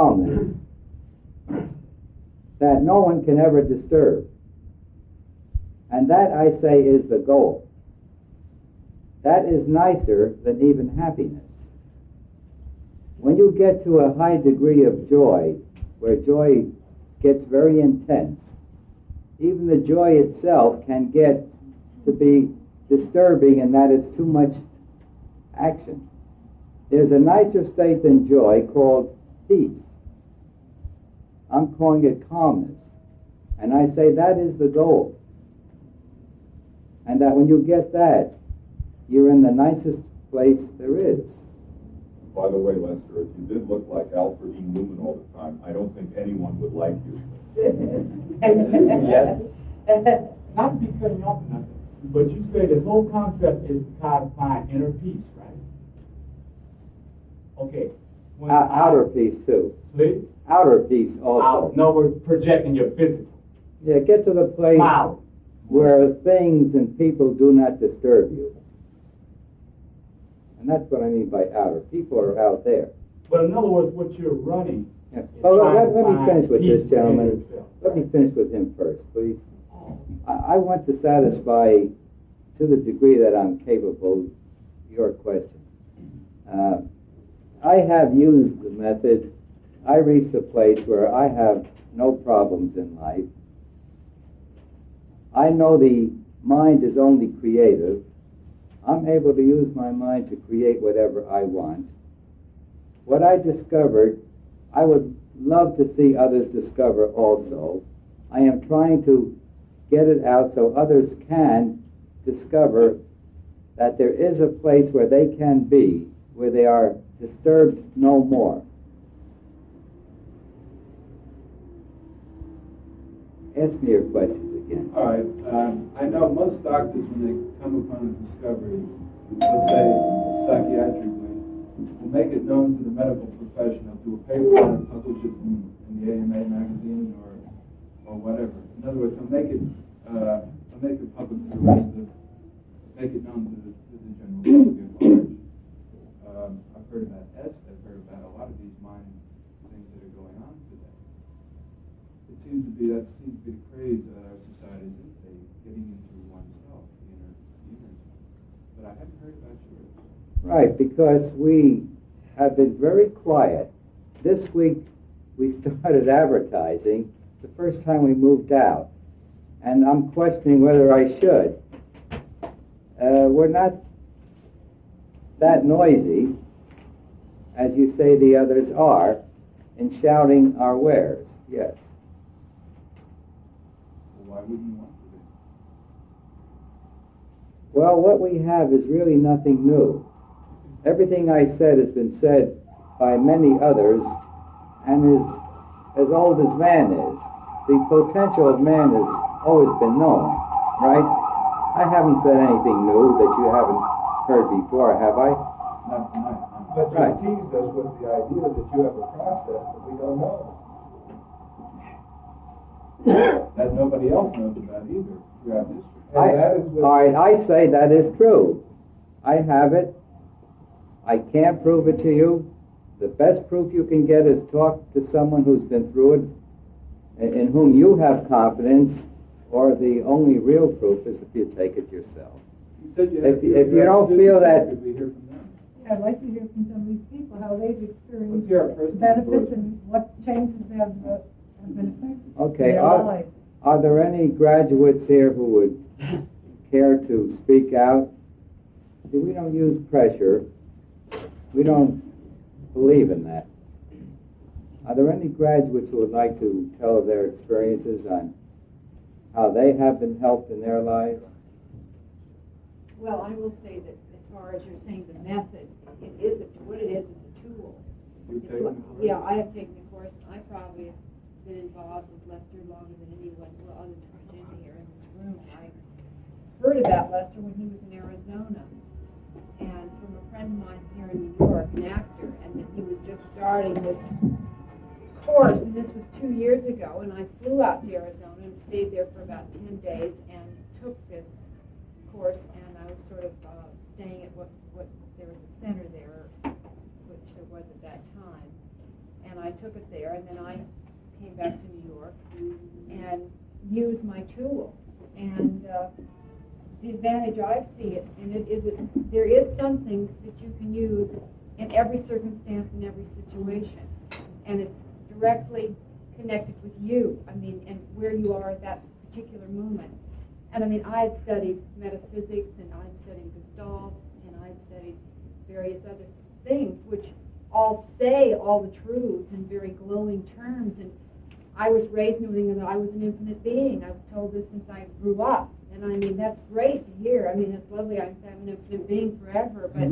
calmness that no one can ever disturb. And that, I say, is the goal. That is nicer than even happiness. When you get to a high degree of joy, where joy gets very intense, even the joy itself can get to be disturbing in that it's too much action. There's a nicer state than joy called peace. I'm calling it calmness. And I say that is the goal. And that when you get that, you're in the nicest place there is. By the way, Lester, if you did look like Alfred E. Newman all the time, I don't think anyone would like you. Yes. Not to be cutting off or nothing, but you say this whole concept is to try to find inner peace, right? Okay. Outer peace, too. Please? Outer peace also. No, we're projecting your physical. Yeah, get to the place Smile. where things and people do not disturb you. And that's what I mean by outer. People are out there. But in other words, what you're running. Yeah. Oh, let me finish with this gentleman. Let me finish with him first, please. I want to satisfy, to the degree that I'm capable, your question. I have used the method. I reached a place where I have no problems in life. I know the mind is only creative. I'm able to use my mind to create whatever I want. What I discovered, I would love to see others discover also. I am trying to get it out so others can discover that there is a place where they can be, where they are disturbed no more. Ask me your questions again. All right. I know most doctors, when they come upon a discovery, let's say psychiatrically, will make it known to the medical profession. They'll do a paper and publish it in the AMA magazine or whatever. In other words, they'll make it public to the rest of make it known to the general public at large. I've heard about EST. I've heard about a lot of these mind things that are going on today. That seems to be the craze that our society is today, getting into oneself, the inner. But I haven't heard about yours. Right, because we have been very quiet. This week we started advertising the first time we moved out, and I'm questioning whether I should. We're not that noisy, as you say the others are, in shouting our wares, yes. Why wouldn't you want to be? Well, what we have is really nothing new. Everything I said has been said by many others and is as old as man is. The potential of man has always been known, right? I haven't said anything new that you haven't heard before, have I? Not tonight. But you Right. teased us with the idea that you have a process that we don't know. That nobody else knows about either throughout history. All right, I say that is true. I have it. I can't prove it to you. The best proof you can get is talk to someone who's been through it, in whom you have confidence, or the only real proof is if you take it yourself. You said If you don't feel that... Could we hear from them? Yeah, I'd like to hear from some of these people how they've experienced Let's hear our first benefits and what changes have been effected. Okay, in their lives. are there any graduates here who would care to speak out? See, we don't use pressure. We don't believe in that. Are there any graduates who would like to tell of their experiences on how they have been helped in their lives? Well, I will say that as far as you're saying the method, what it is a tool. You've taken the course? Yeah, I have taken the course. I probably have been involved with Lester longer than anyone, well, other than Jim here in this room. I heard about Lester when he was in Arizona, and from a friend of mine here in New York, an actor, and that he was just starting this course, and this was 2 years ago, and I flew out to Arizona and stayed there for about 10 days and took this course, and I was sort of staying at what there was a center there, which there was at that time, and I took it there, and then I came back to New York and used my tool. And the advantage I see it, and it is that there is something that you can use in every circumstance, in every situation, and it's directly connected with you. I mean, and where you are at that particular moment. And I mean, I had studied metaphysics, and I had studied Gestalt, and I had studied various other things, which all say all the truths in very glowing terms. And I was raised knowing that I was an infinite being. I was told this since I grew up. And I mean, that's great to hear. I mean, it's lovely. I'm an infinite being forever. But,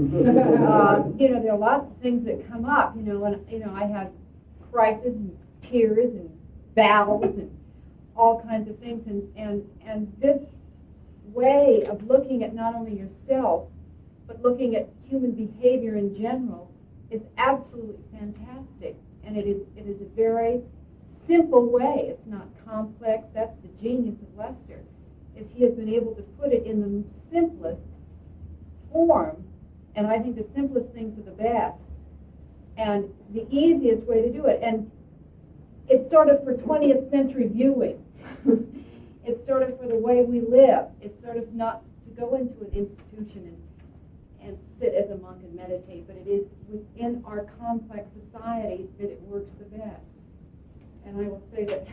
you know, there are lots of things that come up, you know, and, you know, I have crises and tears and battles and all kinds of things. And this way of looking at not only yourself, but looking at human behavior in general is absolutely fantastic. And it is a very simple way. It's not complex. That's the genius of Lester, is he has been able to put it in the simplest form, and I think the simplest things are the best, and the easiest way to do it. And it's sort of for 20th century viewing. It's sort of for the way we live. It's sort of not to go into an institution and sit as a monk and meditate, but it is within our complex society that it works the best. And I will say that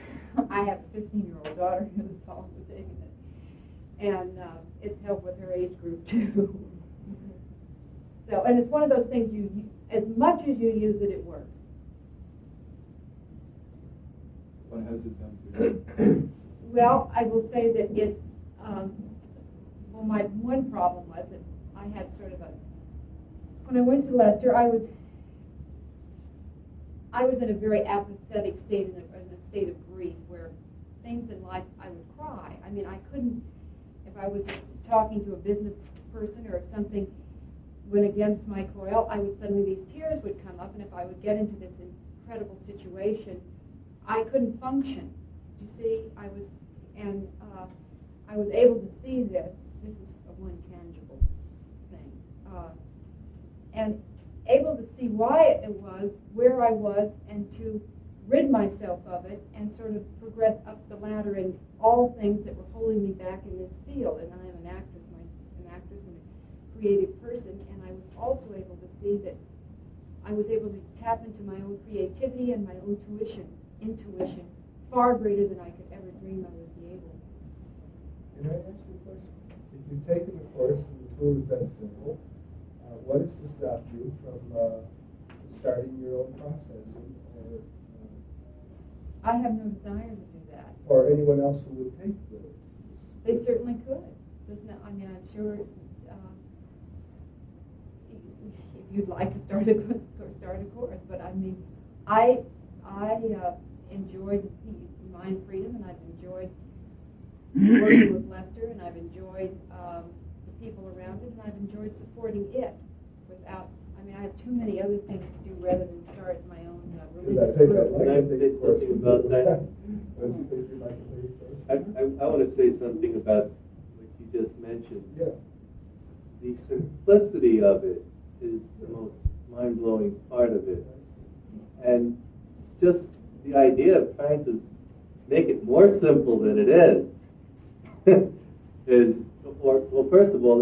I have a 15-year-old daughter who's also taking it. And it's helped with her age group, too. So, and it's one of those things, you as much as you use it, it works. What has it done for you? Well, I will say that it, well, my one problem was that I had sort of when I went to Lester, I was in a very apathetic state, in a state of grief, where things in life, I would cry. I mean, I couldn't, if I was talking to a business person or if something went against my coil, suddenly these tears would come up, and if I would get into this incredible situation, I couldn't function. You see, I was able to see this. This is one tangible thing, and able to see why it was, where I was, and to rid myself of it and sort of progress up the ladder in all things that were holding me back in this field. And I am an actress and a creative person, and I was also able to see that I was able to tap into my own creativity and my own intuition far greater than I could ever dream I would be able. Can I ask you a question? If you've taken the course and the tool is that simple, what has to stop you from starting your own process? I have no desire to do that. Or anyone else who would take the... They certainly could. I mean, I'm sure if you'd like to start a course, but I mean, I enjoyed the mind freedom, and I've enjoyed working with Lester, and I've enjoyed the people around it, and I've enjoyed supporting it without, I mean, I have too many other things to do rather than start my own religious group. Can I say something about that? I want to say something about what you just mentioned. Yeah. The simplicity of it is the most mind-blowing part of it. And just the idea of trying to make it more simple than it is well, first of all,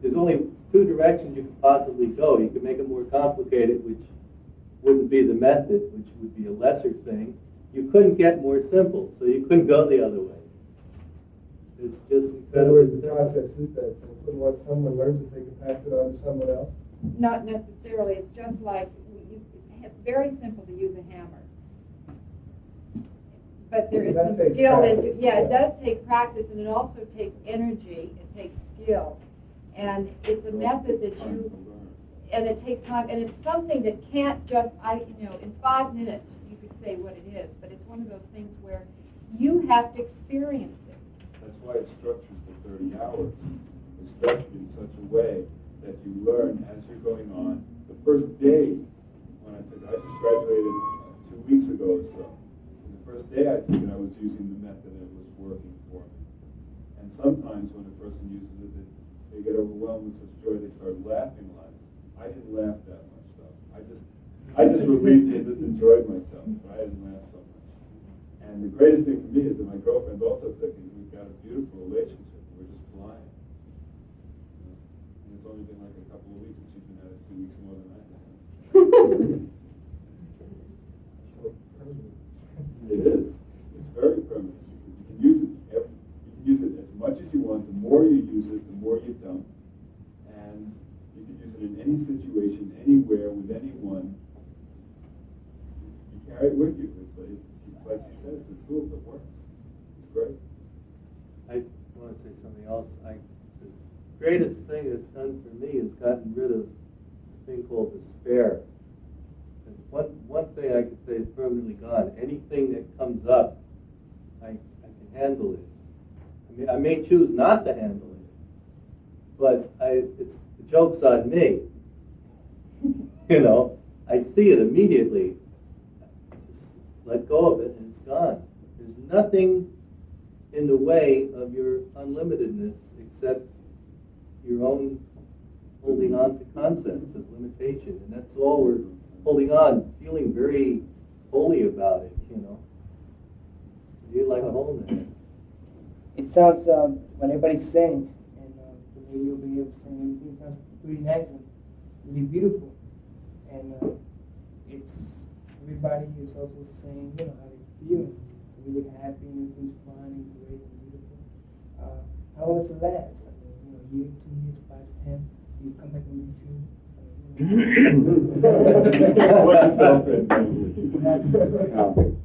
there's only two directions you could possibly go. You could make it more complicated, which wouldn't be the method, which would be a lesser thing. You couldn't get more simple, so you couldn't go the other way. It's just In other words, the simple. process is that simple, and once someone learns it, they can pass it on to someone else. Not necessarily. It's just like, it's very simple to use a hammer. But there is That some takes skill practice, into, it does take practice, and it also takes energy, it takes skill. And it's a method that and it takes time, and it's something that can't just, in 5 minutes you could say what it is, but it's one of those things where you have to experience it. That's why it's structured for 30 hours. It's structured in such a way that you learn as you're going on. The first day, when I just graduated 2 weeks ago or so. And the first day I took it, I was using the method and it was working for me. And sometimes when a person uses it, they get overwhelmed with such joy they start laughing a lot. I didn't laugh that much though. I just I just released it, just enjoyed myself. I didn't laugh so much. And the greatest thing for me is that my girlfriend also took it. We've got a beautiful relationship. We're just flying. And it's only been like a couple of weeks, and she's been at it 2 weeks more than I have. It is. It's very permanent. You can use it as much as you want. The more you use it, the more you don't. And you can use it in any situation, anywhere, with anyone. You carry it with you. It's like you said, it's a tool that works. It's great. I want to say something else. The greatest thing it's done for me is gotten rid of a thing called despair. And one thing I could say is permanently gone. Anything that comes up, I can handle it. I mean, I may choose not to handle it, but it's the joke's on me. You know, I see it immediately. Just let go of it, and it's gone. There's nothing in the way of your unlimitedness except your own holding on to concepts of limitation, and that's all we're holding on, feeling very holy about it. You know, you're like a hole in it. It sounds, when everybody's saying, and the way you'll be able to sing, everything sounds pretty nice and really beautiful. And it's, everybody is also saying, you know, how they feel, really happy, and everything's fine and great and beautiful. How long does it last? I mean, you know, a year, 2 years, 5 to 10, you come back and meet you. What's the self-image?